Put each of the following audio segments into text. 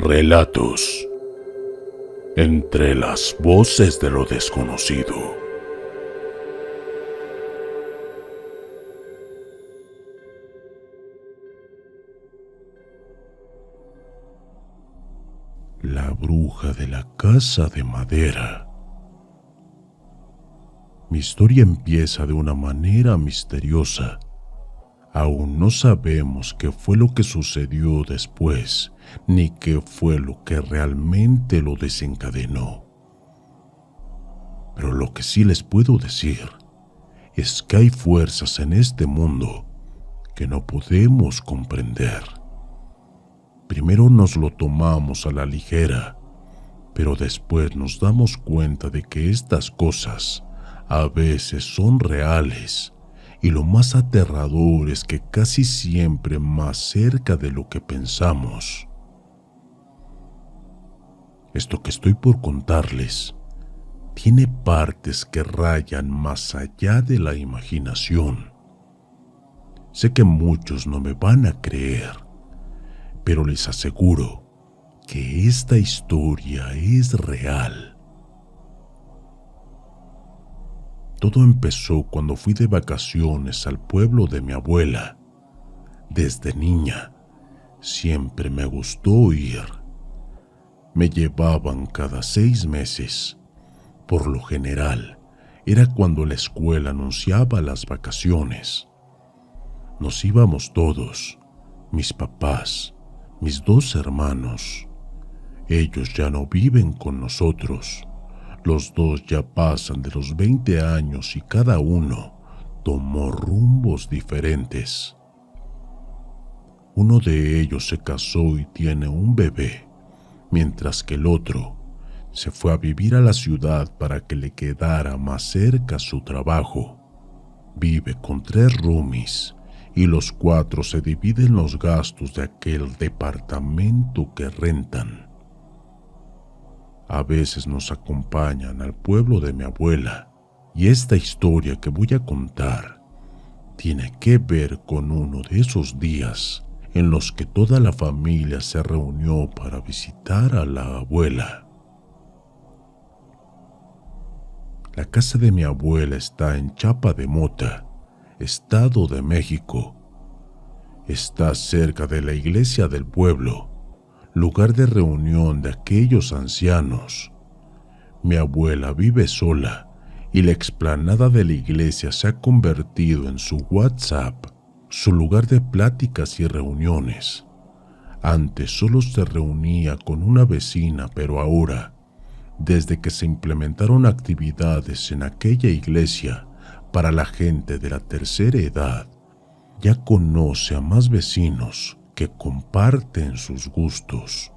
Relatos entre las voces de lo desconocido. La bruja de la casa de madera. Mi historia empieza de una manera misteriosa. Aún no sabemos qué fue lo que sucedió después, ni qué fue lo que realmente lo desencadenó. Pero lo que sí les puedo decir es que hay fuerzas en este mundo que no podemos comprender. Primero nos lo tomamos a la ligera, pero después nos damos cuenta de que estas cosas a veces son reales. Y lo más aterrador es que casi siempre más cerca de lo que pensamos. Esto que estoy por contarles tiene partes que rayan más allá de la imaginación. Sé que muchos no me van a creer, pero les aseguro que esta historia es real. Todo empezó cuando fui de vacaciones al pueblo de mi abuela. Desde niña, siempre me gustó ir. Me llevaban cada 6 meses. Por lo general, era cuando la escuela anunciaba las vacaciones. Nos íbamos todos, mis papás, mis 2 hermanos. Ellos ya no viven con nosotros. Los 2 ya pasan de los 20 años y cada uno tomó rumbos diferentes. Uno de ellos se casó y tiene un bebé, mientras que el otro se fue a vivir a la ciudad para que le quedara más cerca su trabajo. Vive con 3 roomies y los 4 se dividen los gastos de aquel departamento que rentan. A veces nos acompañan al pueblo de mi abuela, y esta historia que voy a contar tiene que ver con uno de esos días en los que toda la familia se reunió para visitar a la abuela. La casa de mi abuela está en Chapa de Mota, Estado de México. Está cerca de la iglesia del pueblo, lugar de reunión de aquellos ancianos. Mi abuela vive sola y la explanada de la iglesia se ha convertido en su WhatsApp, su lugar de pláticas y reuniones. Antes solo se reunía con una vecina, pero ahora, desde que se implementaron actividades en aquella iglesia para la gente de la tercera edad, ya conoce a más vecinos que comparten sus gustos.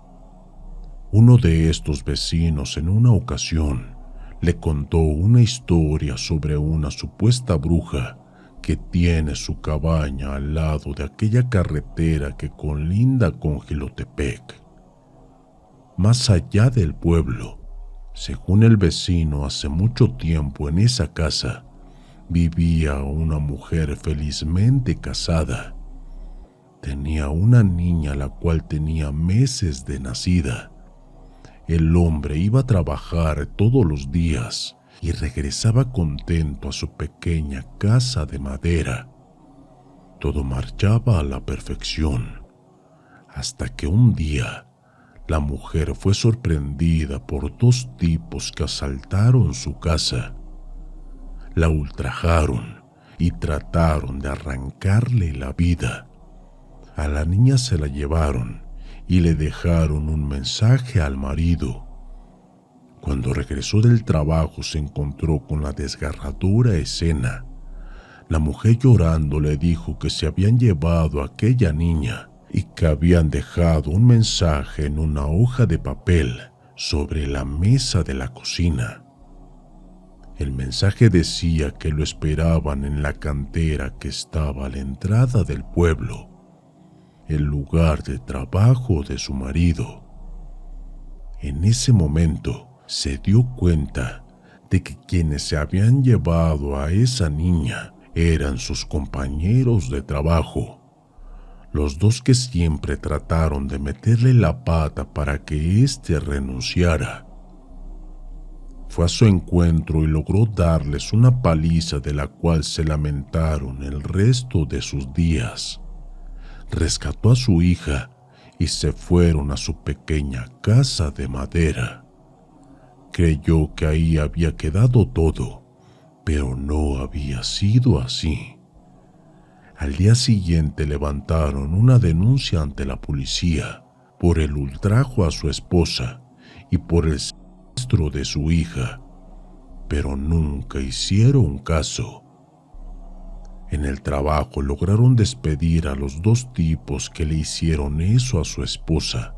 Uno de estos vecinos en una ocasión le contó una historia sobre una supuesta bruja que tiene su cabaña al lado de aquella carretera que colinda con Jilotepec. Más allá del pueblo, según el vecino, hace mucho tiempo en esa casa vivía una mujer felizmente casada. Tenía una niña la cual tenía meses de nacida. El hombre iba a trabajar todos los días y regresaba contento a su pequeña casa de madera. Todo marchaba a la perfección, hasta que un día la mujer fue sorprendida por 2 tipos que asaltaron su casa. La ultrajaron y trataron de arrancarle la vida. A la niña se la llevaron y le dejaron un mensaje al marido. Cuando regresó del trabajo se encontró con la desgarradora escena. La mujer llorando le dijo que se habían llevado a aquella niña y que habían dejado un mensaje en una hoja de papel sobre la mesa de la cocina. El mensaje decía que lo esperaban en la cantera que estaba a la entrada del pueblo, el lugar de trabajo de su marido. En ese momento se dio cuenta de que quienes se habían llevado a esa niña eran sus compañeros de trabajo. los dos que siempre trataron de meterle la pata para que éste renunciara. Fue a su encuentro y logró darles una paliza de la cual se lamentaron el resto de sus días. Rescató a su hija y se fueron a su pequeña casa de madera. Creyó que ahí había quedado todo, pero no había sido así. Al día siguiente levantaron una denuncia ante la policía por el ultrajo a su esposa y por el secuestro de su hija, pero nunca hicieron caso. En el trabajo lograron despedir a los dos tipos que le hicieron eso a su esposa.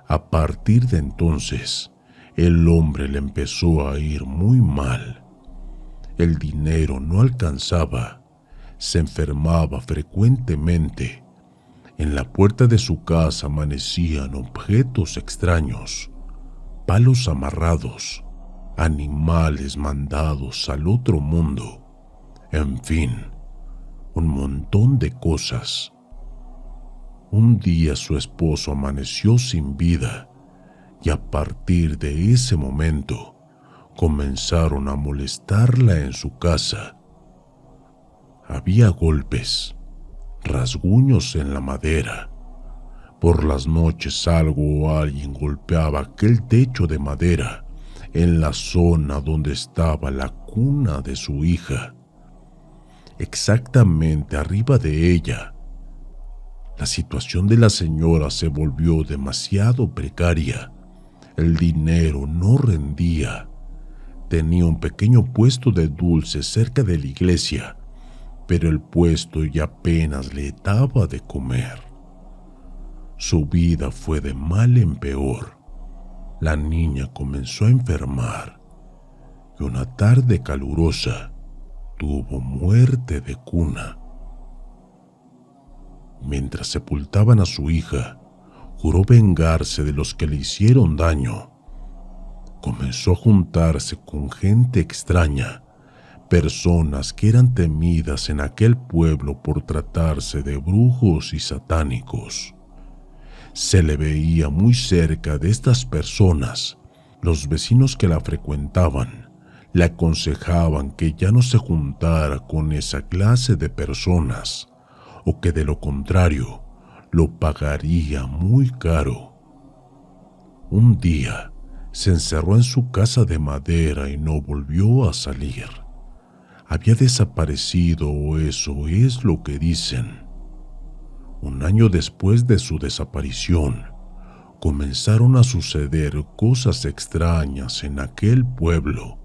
A partir de entonces, el hombre le empezó a ir muy mal. El dinero no alcanzaba, se enfermaba frecuentemente. En la puerta de su casa amanecían objetos extraños, palos amarrados, animales mandados al otro mundo, en fin, un montón de cosas. Un día su esposo amaneció sin vida y a partir de ese momento comenzaron a molestarla en su casa. Había golpes, rasguños en la madera. Por las noches algo o alguien golpeaba aquel techo de madera en la zona donde estaba la cuna de su hija, exactamente arriba de ella. La situación de la señora se volvió demasiado precaria. El dinero no rendía. Tenía un pequeño puesto de dulces cerca de la iglesia, pero el puesto ya apenas le daba de comer. Su vida fue de mal en peor. La niña comenzó a enfermar y una tarde calurosa tuvo muerte de cuna. Mientras sepultaban a su hija, juró vengarse de los que le hicieron daño. Comenzó a juntarse con gente extraña, personas que eran temidas en aquel pueblo por tratarse de brujos y satánicos. Se le veía muy cerca de estas personas. Los vecinos que la frecuentaban le aconsejaban que ya no se juntara con esa clase de personas, o que de lo contrario lo pagaría muy caro. Un día se encerró en su casa de madera y no volvió a salir. Había desaparecido, o eso es lo que dicen. Un año después de su desaparición, comenzaron a suceder cosas extrañas en aquel pueblo.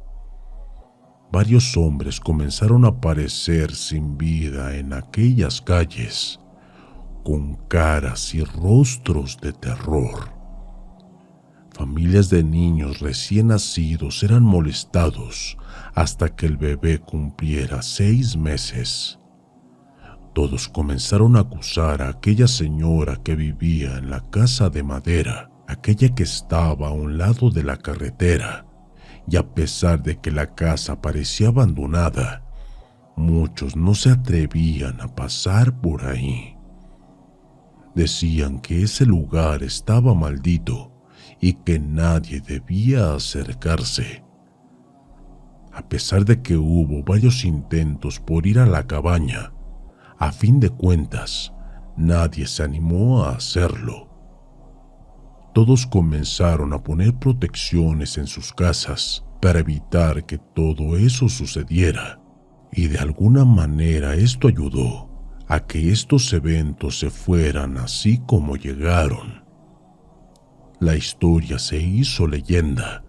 Varios hombres comenzaron a aparecer sin vida en aquellas calles, con caras y rostros de terror. Familias de niños recién nacidos eran molestados hasta que el bebé cumpliera 6 meses. Todos comenzaron a acusar a aquella señora que vivía en la casa de madera, aquella que estaba a un lado de la carretera, y a pesar de que la casa parecía abandonada, muchos no se atrevían a pasar por ahí. Decían que ese lugar estaba maldito y que nadie debía acercarse. A pesar de que hubo varios intentos por ir a la cabaña, a fin de cuentas, nadie se animó a hacerlo. Todos comenzaron a poner protecciones en sus casas para evitar que todo eso sucediera, y de alguna manera esto ayudó a que estos eventos se fueran así como llegaron. La historia se hizo leyenda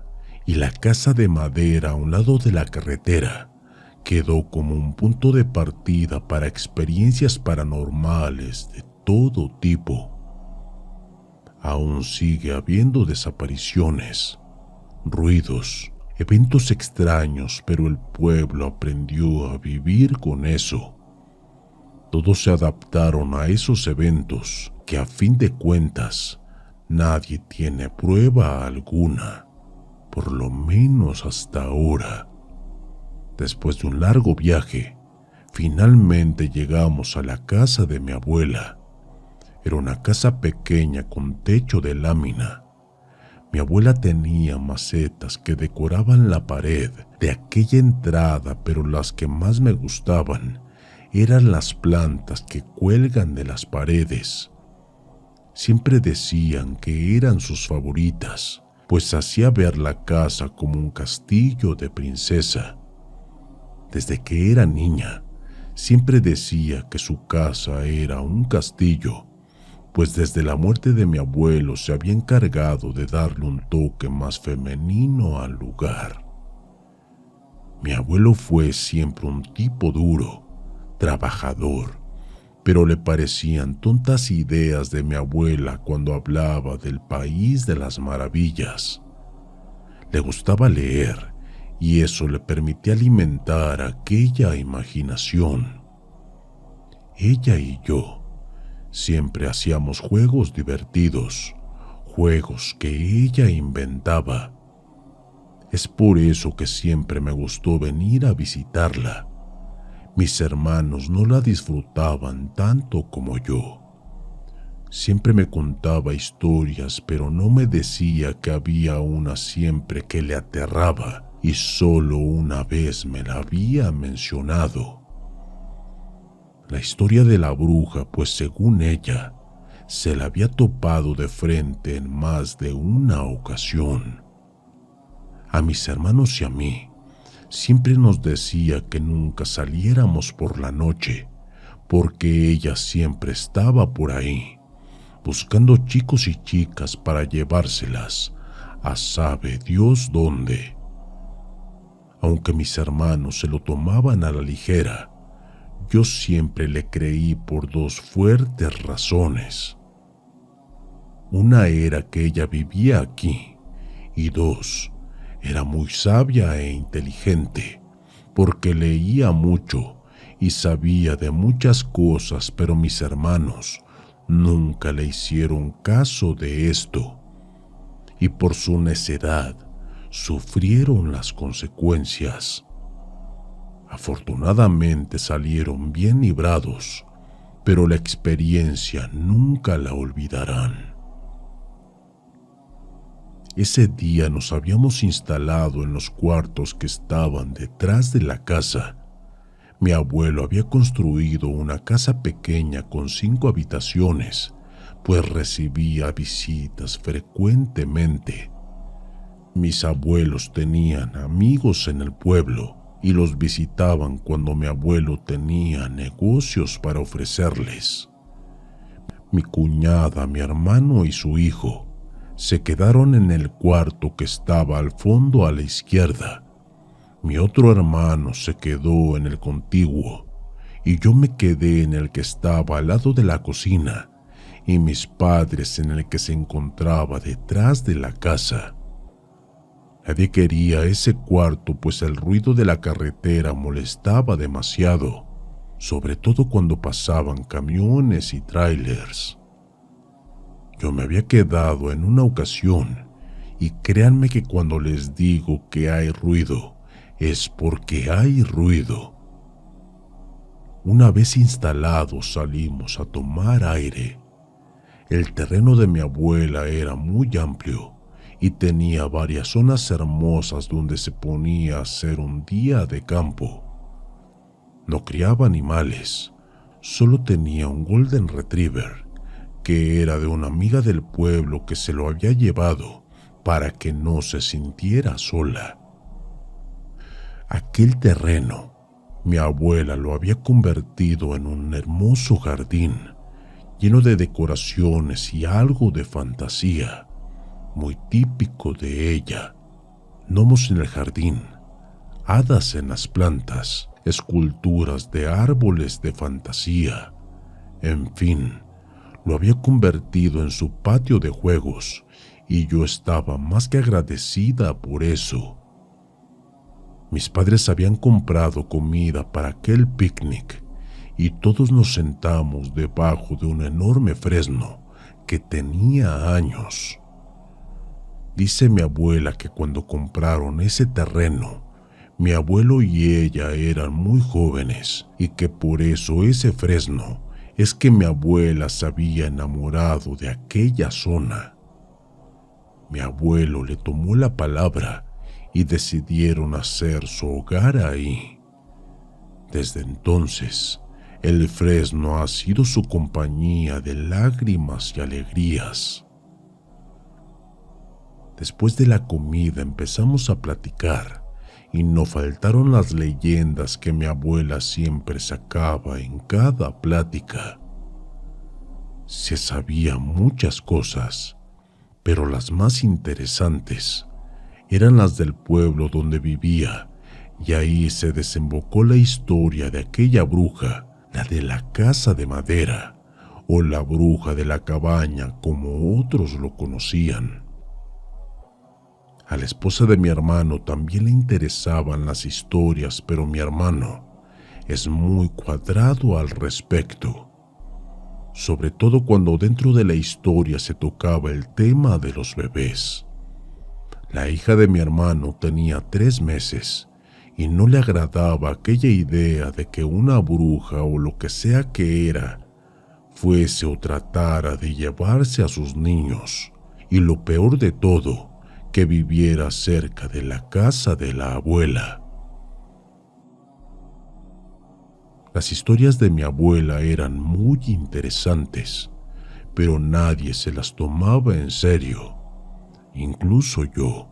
y la casa de madera a un lado de la carretera quedó como un punto de partida para experiencias paranormales de todo tipo. Aún sigue habiendo desapariciones, ruidos, eventos extraños, pero el pueblo aprendió a vivir con eso. Todos se adaptaron a esos eventos que a fin de cuentas nadie tiene prueba alguna, por lo menos hasta ahora. Después de un largo viaje, finalmente llegamos a la casa de mi abuela. Era una casa pequeña con techo de lámina. Mi abuela tenía macetas que decoraban la pared de aquella entrada, pero las que más me gustaban eran las plantas que cuelgan de las paredes. Siempre decían que eran sus favoritas, pues hacía ver la casa como un castillo de princesa. Desde que era niña, siempre decía que su casa era un castillo, pues desde la muerte de mi abuelo se había encargado de darle un toque más femenino al lugar. Mi abuelo fue siempre un tipo duro, trabajador, pero le parecían tontas ideas de mi abuela cuando hablaba del país de las maravillas. Le gustaba leer y eso le permitía alimentar aquella imaginación. Ella y yo siempre hacíamos juegos divertidos, juegos que ella inventaba. Es por eso que siempre me gustó venir a visitarla. Mis hermanos no la disfrutaban tanto como yo. Siempre me contaba historias, pero no me decía que había una siempre que le aterraba y solo una vez me la había mencionado. La historia de la bruja, pues según ella, se la había topado de frente en más de una ocasión. A mis hermanos y a mí, siempre nos decía que nunca saliéramos por la noche, porque ella siempre estaba por ahí, buscando chicos y chicas para llevárselas a sabe Dios dónde. Aunque mis hermanos se lo tomaban a la ligera, yo siempre le creí por dos fuertes razones. Una era que ella vivía aquí y dos, era muy sabia e inteligente, porque leía mucho y sabía de muchas cosas, pero mis hermanos nunca le hicieron caso de esto, y por su necedad sufrieron las consecuencias. Afortunadamente salieron bien librados, pero la experiencia nunca la olvidarán. Ese día nos habíamos instalado en los cuartos que estaban detrás de la casa. Mi abuelo había construido una casa pequeña con 5 habitaciones, pues recibía visitas frecuentemente. Mis abuelos tenían amigos en el pueblo y los visitaban cuando mi abuelo tenía negocios para ofrecerles. Mi cuñada, mi hermano y su hijo se quedaron en el cuarto que estaba al fondo a la izquierda. Mi otro hermano se quedó en el contiguo y yo me quedé en el que estaba al lado de la cocina y mis padres en el que se encontraba detrás de la casa. Nadie quería ese cuarto, pues el ruido de la carretera molestaba demasiado, sobre todo cuando pasaban camiones y tráilers. Yo me había quedado en una ocasión, y créanme que cuando les digo que hay ruido, es porque hay ruido. Una vez instalados salimos a tomar aire. El terreno de mi abuela era muy amplio y tenía varias zonas hermosas donde se ponía a hacer un día de campo. No criaba animales, solo tenía un Golden Retriever, que era de una amiga del pueblo que se lo había llevado para que no se sintiera sola. Aquel terreno, mi abuela lo había convertido en un hermoso jardín, lleno de decoraciones y algo de fantasía, muy típico de ella. Gnomos en el jardín, hadas en las plantas, esculturas de árboles de fantasía, en fin, lo había convertido en su patio de juegos y yo estaba más que agradecida por eso. Mis padres habían comprado comida para aquel picnic y todos nos sentamos debajo de un enorme fresno que tenía años. Dice mi abuela que cuando compraron ese terreno, mi abuelo y ella eran muy jóvenes y que por eso ese fresno es que mi abuela se había enamorado de aquella zona. Mi abuelo le tomó la palabra y decidieron hacer su hogar ahí. Desde entonces, el fresno ha sido su compañía de lágrimas y alegrías. Después de la comida empezamos a platicar y no faltaron las leyendas que mi abuela siempre sacaba en cada plática. Se sabía muchas cosas, pero las más interesantes eran las del pueblo donde vivía, y ahí se desembocó la historia de aquella bruja, la de la casa de madera, o la bruja de la cabaña como otros lo conocían. A la esposa de mi hermano también le interesaban las historias, pero mi hermano es muy cuadrado al respecto, sobre todo cuando dentro de la historia se tocaba el tema de los bebés. La hija de mi hermano tenía 3 meses y no le agradaba aquella idea de que una bruja o lo que sea que era fuese o tratara de llevarse a sus niños, y lo peor de todo, que viviera cerca de la casa de la abuela. Las historias de mi abuela eran muy interesantes, pero nadie se las tomaba en serio, incluso yo.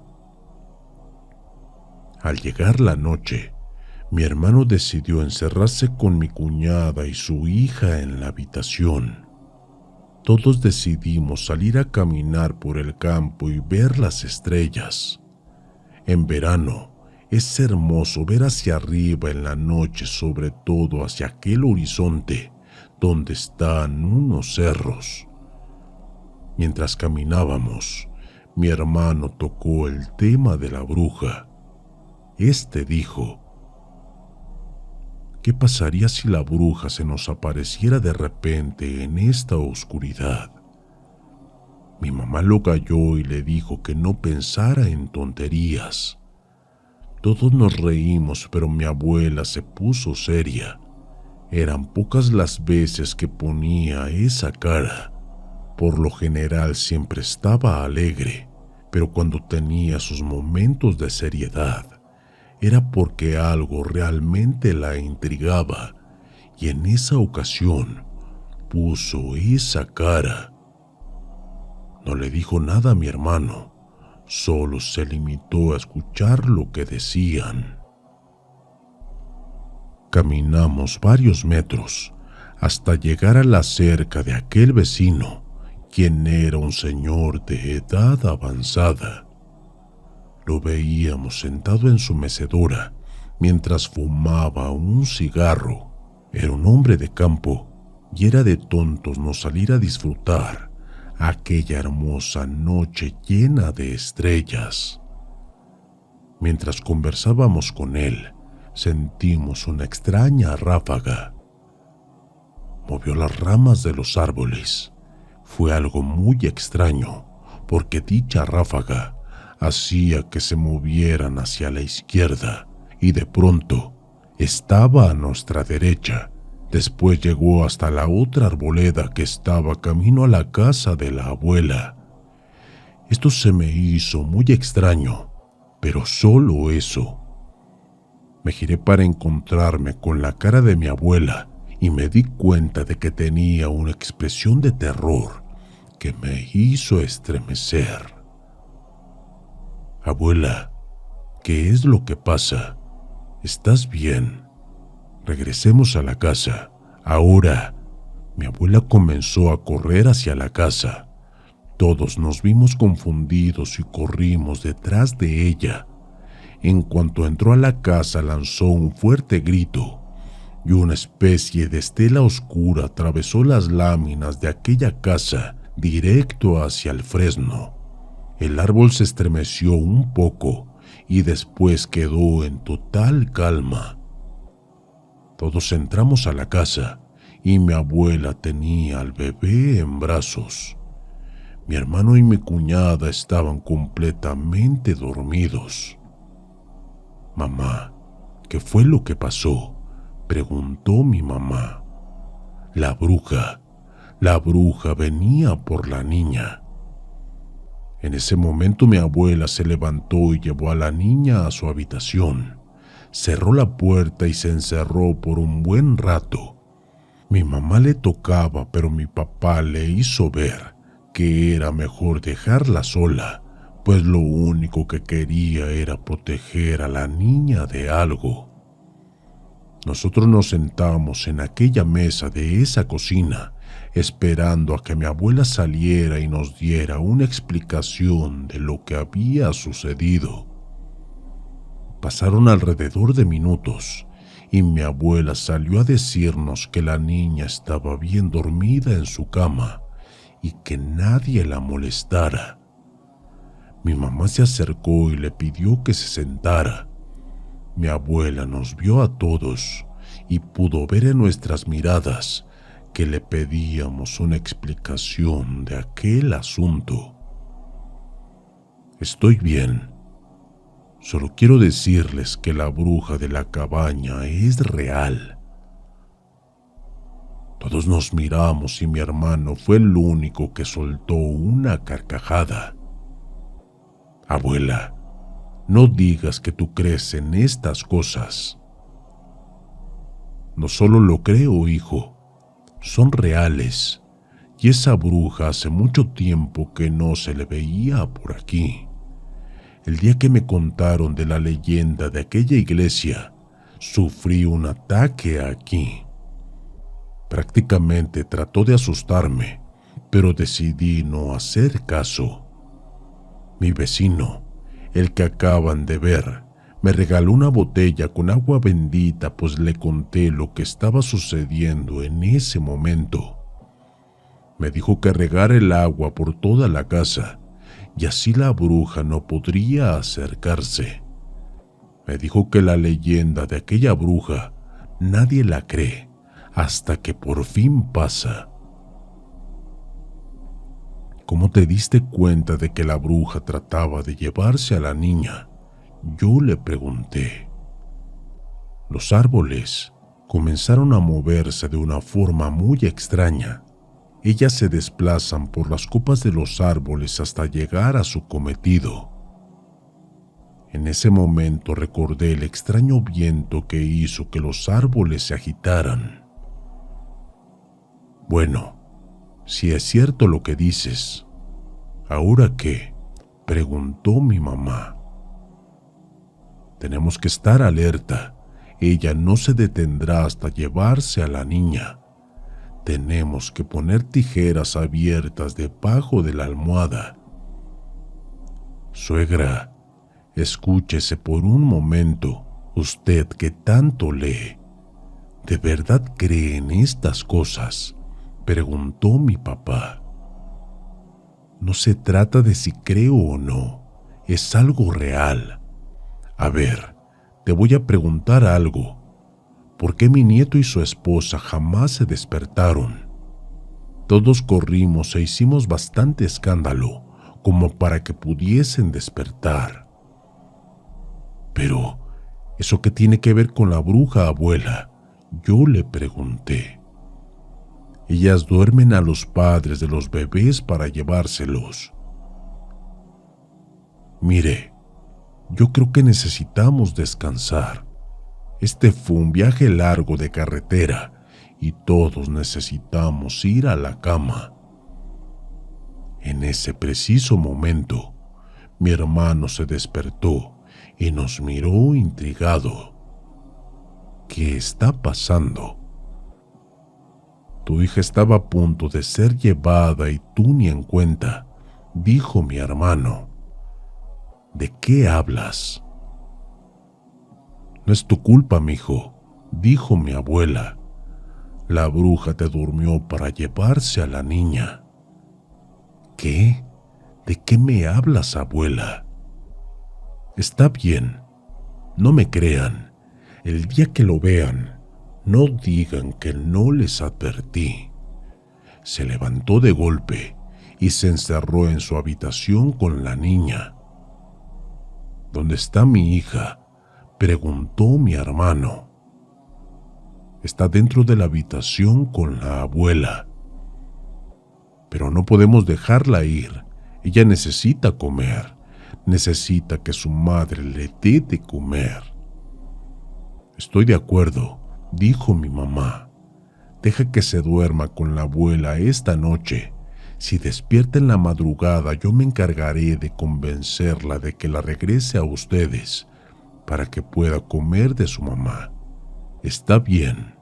Al llegar la noche, mi hermano decidió encerrarse con mi cuñada y su hija en la habitación. Todos decidimos salir a caminar por el campo y ver las estrellas. En verano es hermoso ver hacia arriba en la noche, sobre todo hacia aquel horizonte donde están unos cerros. Mientras caminábamos, mi hermano tocó el tema de la bruja. Este dijo: ¿qué pasaría si la bruja se nos apareciera de repente en esta oscuridad? Mi mamá lo calló y le dijo que no pensara en tonterías. Todos nos reímos, pero mi abuela se puso seria. Eran pocas las veces que ponía esa cara. Por lo general siempre estaba alegre, pero cuando tenía sus momentos de seriedad, era porque algo realmente la intrigaba, y en esa ocasión puso esa cara. No le dijo nada a mi hermano, solo se limitó a escuchar lo que decían. Caminamos varios metros hasta llegar a la cerca de aquel vecino, quien era un señor de edad avanzada. Lo veíamos sentado en su mecedora mientras fumaba un cigarro. Era un hombre de campo y era de tontos no salir a disfrutar aquella hermosa noche llena de estrellas. Mientras conversábamos con él, sentimos una extraña ráfaga. Movió las ramas de los árboles. Fue algo muy extraño, porque dicha ráfaga hacía que se movieran hacia la izquierda y de pronto estaba a nuestra derecha. Después llegó hasta la otra arboleda que estaba camino a la casa de la abuela. Esto se me hizo muy extraño, pero solo eso. Me giré para encontrarme con la cara de mi abuela y me di cuenta de que tenía una expresión de terror que me hizo estremecer. Abuela, ¿qué es lo que pasa? ¿Estás bien? Regresemos a la casa. Ahora. Mi abuela comenzó a correr hacia la casa. Todos nos vimos confundidos y corrimos detrás de ella. En cuanto entró a la casa, lanzó un fuerte grito y una especie de estela oscura atravesó las láminas de aquella casa directo hacia el fresno. El árbol se estremeció un poco y después quedó en total calma. Todos entramos a la casa y mi abuela tenía al bebé en brazos. Mi hermano y mi cuñada estaban completamente dormidos. Mamá, ¿qué fue lo que pasó?, preguntó mi mamá. La bruja venía por la niña. En ese momento mi abuela se levantó y llevó a la niña a su habitación. Cerró la puerta y se encerró por un buen rato. Mi mamá le tocaba, pero mi papá le hizo ver que era mejor dejarla sola, pues lo único que quería era proteger a la niña de algo. Nosotros nos sentamos en aquella mesa de esa cocina, esperando a que mi abuela saliera y nos diera una explicación de lo que había sucedido. Pasaron alrededor de minutos y mi abuela salió a decirnos que la niña estaba bien dormida en su cama y que nadie la molestara. Mi mamá se acercó y le pidió que se sentara. Mi abuela nos vio a todos y pudo ver en nuestras miradas que le pedíamos una explicación de aquel asunto. Estoy bien. Solo quiero decirles que la bruja de la cabaña es real. Todos nos miramos y mi hermano fue el único que soltó una carcajada. Abuela, no digas que tú crees en estas cosas. No solo lo creo, hijo, son reales, y esa bruja hace mucho tiempo que no se le veía por aquí. El día que me contaron de la leyenda de aquella iglesia, sufrí un ataque aquí. Prácticamente trató de asustarme, pero decidí no hacer caso. Mi vecino, el que acaban de ver, me regaló una botella con agua bendita, pues le conté lo que estaba sucediendo en ese momento. Me dijo que regara el agua por toda la casa, y así la bruja no podría acercarse. Me dijo que la leyenda de aquella bruja nadie la cree hasta que por fin pasa. ¿Cómo te diste cuenta de que la bruja trataba de llevarse a la niña?, yo le pregunté. Los árboles comenzaron a moverse de una forma muy extraña. Ellas se desplazan por las copas de los árboles hasta llegar a su cometido. En ese momento recordé el extraño viento que hizo que los árboles se agitaran. Bueno, si es cierto lo que dices, ¿ahora qué?, preguntó mi mamá. Tenemos que estar alerta. Ella no se detendrá hasta llevarse a la niña. Tenemos que poner tijeras abiertas debajo de la almohada. Suegra, escúchese por un momento, usted que tanto lee. ¿De verdad cree en estas cosas?, preguntó mi papá. No se trata de si creo o no, es algo real. A ver, te voy a preguntar algo. ¿Por qué mi nieto y su esposa jamás se despertaron? Todos corrimos e hicimos bastante escándalo como para que pudiesen despertar. Pero, ¿eso qué tiene que ver con la bruja, abuela?, yo le pregunté. Ellas duermen a los padres de los bebés para llevárselos. Mire, yo creo que necesitamos descansar. Este fue un viaje largo de carretera y todos necesitamos ir a la cama. En ese preciso momento, mi hermano se despertó y nos miró intrigado. ¿Qué está pasando? Tu hija estaba a punto de ser llevada y tú ni en cuenta, dijo mi hermano. ¿De qué hablas? No es tu culpa, mijo, dijo mi abuela. La bruja te durmió para llevarse a la niña. ¿Qué? ¿De qué me hablas, abuela? Está bien, no me crean. El día que lo vean, no digan que no les advertí. Se levantó de golpe y se encerró en su habitación con la niña. ¿Dónde está mi hija?, preguntó mi hermano. Está dentro de la habitación con la abuela. Pero no podemos dejarla ir. Ella necesita comer. Necesita que su madre le dé de comer. Estoy de acuerdo, dijo mi mamá. Deja que se duerma con la abuela esta noche. Si despierta en la madrugada, yo me encargaré de convencerla de que la regrese a ustedes para que pueda comer de su mamá. ¿Está bien?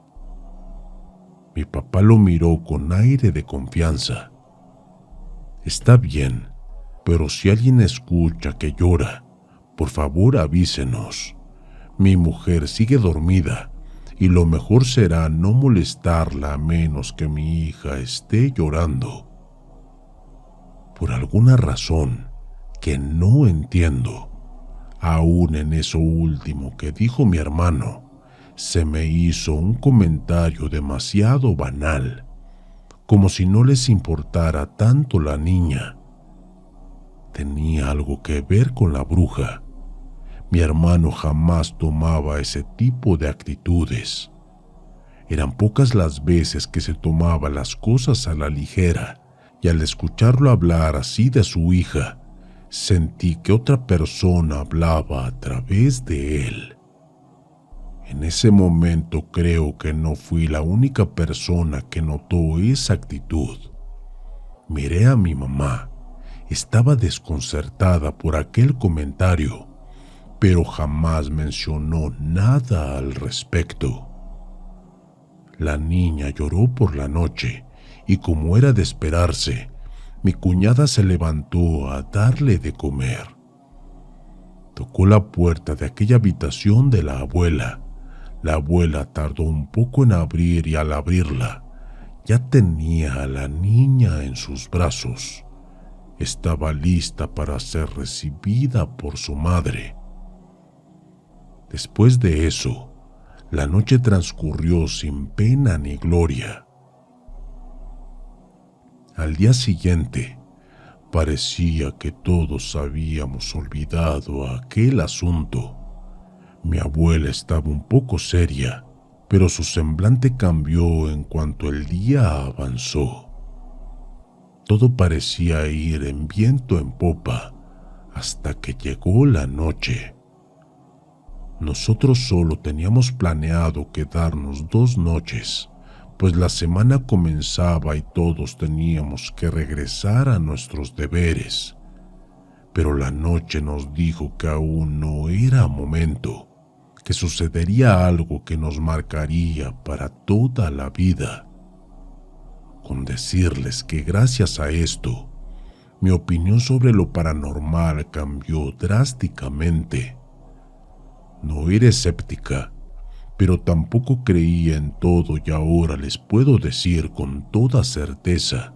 Mi papá lo miró con aire de confianza. Está bien, pero si alguien escucha que llora, por favor avísenos. Mi mujer sigue dormida y lo mejor será no molestarla a menos que mi hija esté llorando. Por alguna razón que no entiendo, aún en eso último que dijo mi hermano, se me hizo un comentario demasiado banal, como si no les importara tanto la niña. Tenía algo que ver con la bruja. Mi hermano jamás tomaba ese tipo de actitudes. Eran pocas las veces que se tomaba las cosas a la ligera, y al escucharlo hablar así de su hija, sentí que otra persona hablaba a través de él. En ese momento creo que no fui la única persona que notó esa actitud. Miré a mi mamá. Estaba desconcertada por aquel comentario, pero jamás mencionó nada al respecto. La niña lloró por la noche y, como era de esperarse, mi cuñada se levantó a darle de comer. Tocó la puerta de aquella habitación de la abuela. La abuela tardó un poco en abrir y al abrirla, ya tenía a la niña en sus brazos. Estaba lista para ser recibida por su madre. Después de eso, la noche transcurrió sin pena ni gloria. Al día siguiente, parecía que todos habíamos olvidado aquel asunto. Mi abuela estaba un poco seria, pero su semblante cambió en cuanto el día avanzó. Todo parecía ir en viento en popa hasta que llegó la noche. Nosotros solo teníamos planeado quedarnos 2 noches, pues la semana comenzaba y todos teníamos que regresar a nuestros deberes. Pero la noche nos dijo que aún no era momento, que sucedería algo que nos marcaría para toda la vida. Con decirles que gracias a esto, mi opinión sobre lo paranormal cambió drásticamente. No era escéptica, pero tampoco creía en todo, y ahora les puedo decir con toda certeza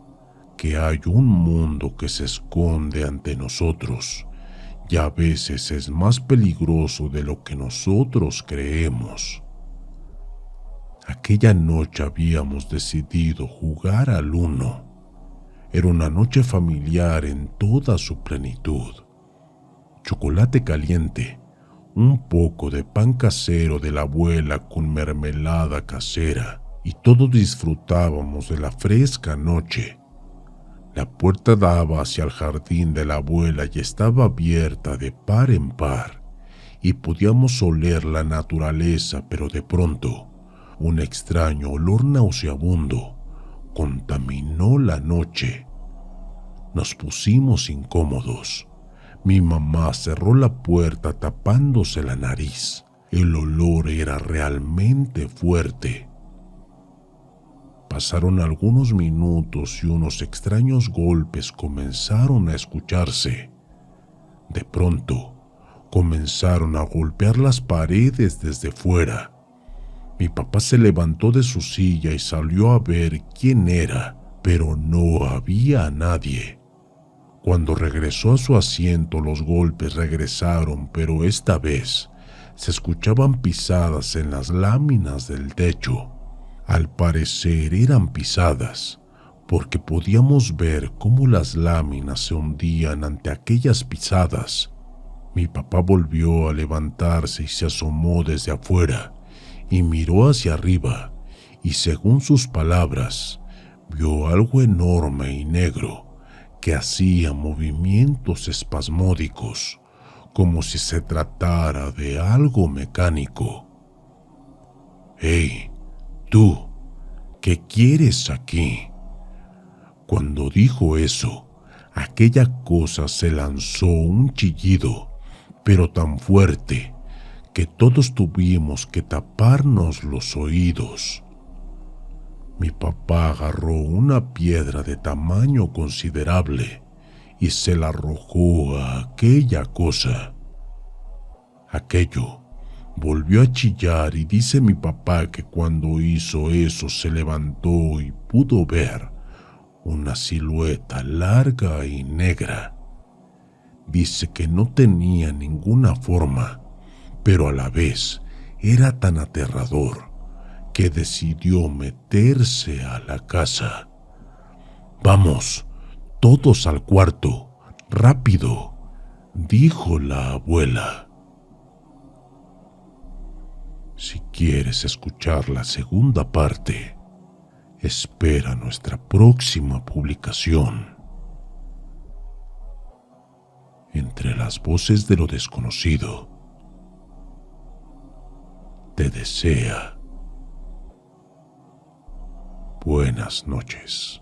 que hay un mundo que se esconde ante nosotros y a veces es más peligroso de lo que nosotros creemos. Aquella noche habíamos decidido jugar al uno. Era una noche familiar en toda su plenitud. Chocolate caliente, un poco de pan casero de la abuela con mermelada casera, y todos disfrutábamos de la fresca noche. La puerta daba hacia el jardín de la abuela y estaba abierta de par en par, y podíamos oler la naturaleza, pero de pronto un extraño olor nauseabundo contaminó la noche. Nos pusimos incómodos. Mi mamá cerró la puerta tapándose la nariz. El olor era realmente fuerte. Pasaron algunos minutos y unos extraños golpes comenzaron a escucharse. De pronto, comenzaron a golpear las paredes desde fuera. Mi papá se levantó de su silla y salió a ver quién era, pero no había nadie. Cuando regresó a su asiento, los golpes regresaron, pero esta vez se escuchaban pisadas en las láminas del techo. Al parecer eran pisadas, porque podíamos ver cómo las láminas se hundían ante aquellas pisadas. Mi papá volvió a levantarse y se asomó desde afuera y miró hacia arriba, y según sus palabras, vio algo enorme y negro que hacía movimientos espasmódicos, como si se tratara de algo mecánico. «¡Hey, tú! ¿Qué quieres aquí?». Cuando dijo eso, aquella cosa se lanzó un chillido, pero tan fuerte que todos tuvimos que taparnos los oídos. Mi papá agarró una piedra de tamaño considerable y se la arrojó a aquella cosa. Aquello volvió a chillar y dice mi papá que cuando hizo eso se levantó y pudo ver una silueta larga y negra. Dice que no tenía ninguna forma, pero a la vez era tan aterrador que decidió meterse a la casa. «Vamos, todos al cuarto, rápido», dijo la abuela. Si quieres escuchar la segunda parte, espera nuestra próxima publicación. Entre las voces de lo desconocido, te desea buenas noches.